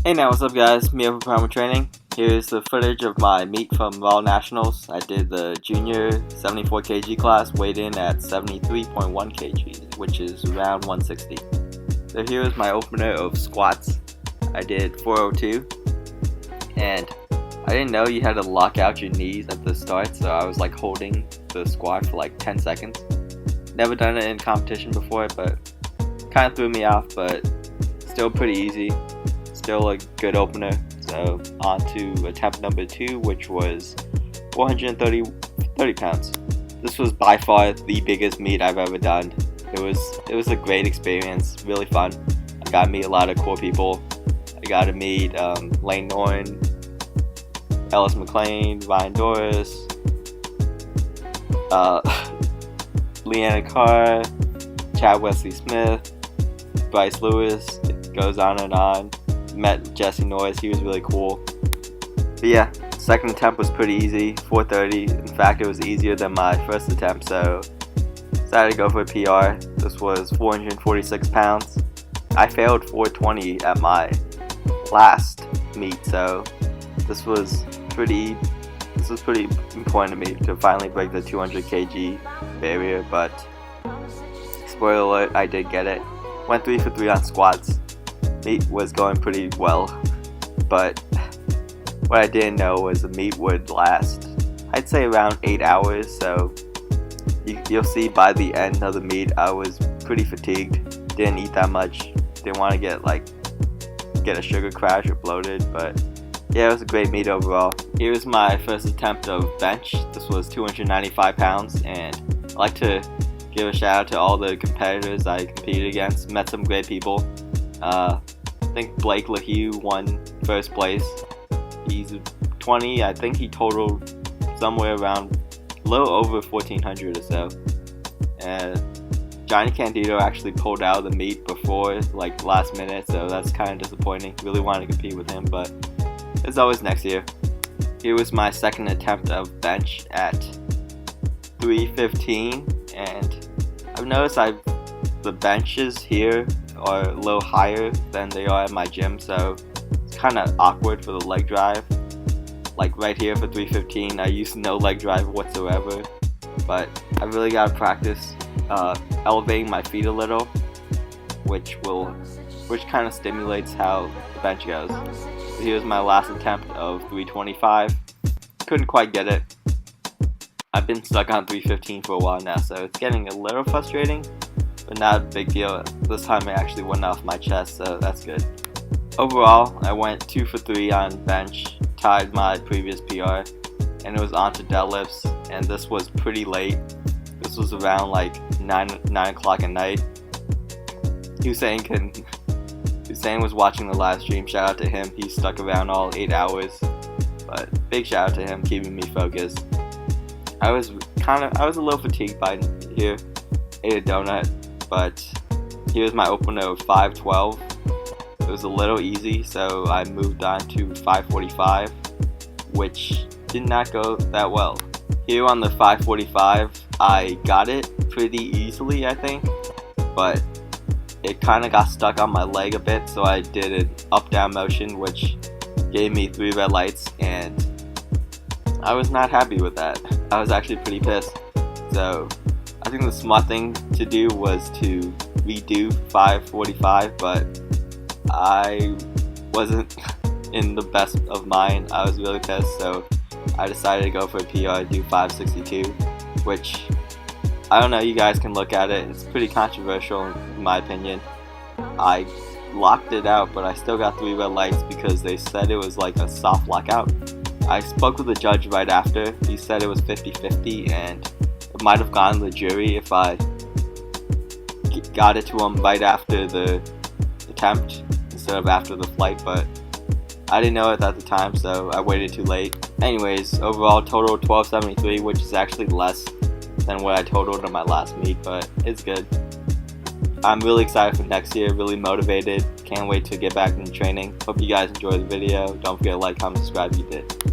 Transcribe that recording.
Hey now, what's up guys? Me over Primal Training. Here's the footage of my meet from Raw Nationals. I did the junior 74 kg class, weighed in at 73.1 kg, which is around 160. So here is my opener of squats. I did 402, and I didn't know you had to lock out your knees at the start, so I was like holding the squat for like 10 seconds. Never done it in competition before, but kind of threw me off, but still pretty easy. Still a good opener. So on to attempt number 2, which was 430 pounds. This was by far the biggest meet I've ever done. It was a great experience, really fun. I got to meet a lot of cool people. I got to meet Lane Norton, Ellis McLean, Ryan Doris, Leanna Carr, Chad Wesley Smith, Bryce Lewis. It goes on and on. Met Jesse Norris, he was really cool. But yeah, second attempt was pretty easy, 430. In fact, it was easier than my first attempt, so decided to go for a PR. This was 446 pounds. I failed 420 at my last meet, so this was pretty important to me to finally break the 200 kg barrier, but spoiler alert, I did get it. Went 3 for 3 on squats. Meet was going pretty well, but what I didn't know was the meet would last, I'd say, around 8 hours, so you'll see by the end of the meet I was pretty fatigued, didn't eat that much, didn't want to get a sugar crash or bloated, but yeah, it was a great meet overall. Here's my first attempt of bench. This was 295 pounds, and I'd like to give a shout out to all the competitors I competed against. Met some great people. I think Blake LaHue won first place. He's 20. I think he totaled somewhere around a little over 1,400 or so. And Johnny Candido actually pulled out of the meet before, like, last minute, so that's kind of disappointing. Really wanted to compete with him, but it's always next year. Here was my second attempt of bench at 315, and I've noticed the benches here are a little higher than they are at my gym, so it's kind of awkward for the leg drive. Like right here for 315, I used no leg drive whatsoever, but I really got to practice elevating my feet a little, which kind of stimulates how the bench goes. So here's my last attempt of 325. Couldn't quite get it. I've been stuck on 315 for a while now, so it's getting a little frustrating, but not a big deal. This time I actually went off my chest, so that's good. Overall, I went 2 for 3 on bench, tied my previous PR, and it was on to deadlifts, and this was pretty late. This was around like 9 o'clock at night. Hussein was watching the live stream. Shout out to him. He stuck around all 8 hours, but big shout out to him keeping me focused. I was a little fatigued by here. Ate a donut, but here's my opener of 512. It was a little easy, so I moved on to 545, which did not go that well. Here on the 545, I got it pretty easily, I think, but it kind of got stuck on my leg a bit, so I did an up-down motion, which gave me 3 red lights, and I was not happy with that. I was actually pretty pissed. So I think the smart thing to do was to redo 545, but I wasn't in the best of mind. I was really pissed, so I decided to go for a PR, do 562, which, I don't know, you guys can look at it. It's pretty controversial in my opinion. I locked it out, but I still got 3 red lights because they said it was like a soft lockout. I spoke with the judge right after. He said it was 50-50, and it might have gone to the jury if I got it to him right after the attempt instead of after the flight, but I didn't know it at the time, so I waited too late. Anyways, overall total 1273, which is actually less than what I totaled in my last meet, but it's good. I'm really excited for next year, really motivated, can't wait to get back into training. Hope you guys enjoyed the video. Don't forget to like, comment, subscribe if you did.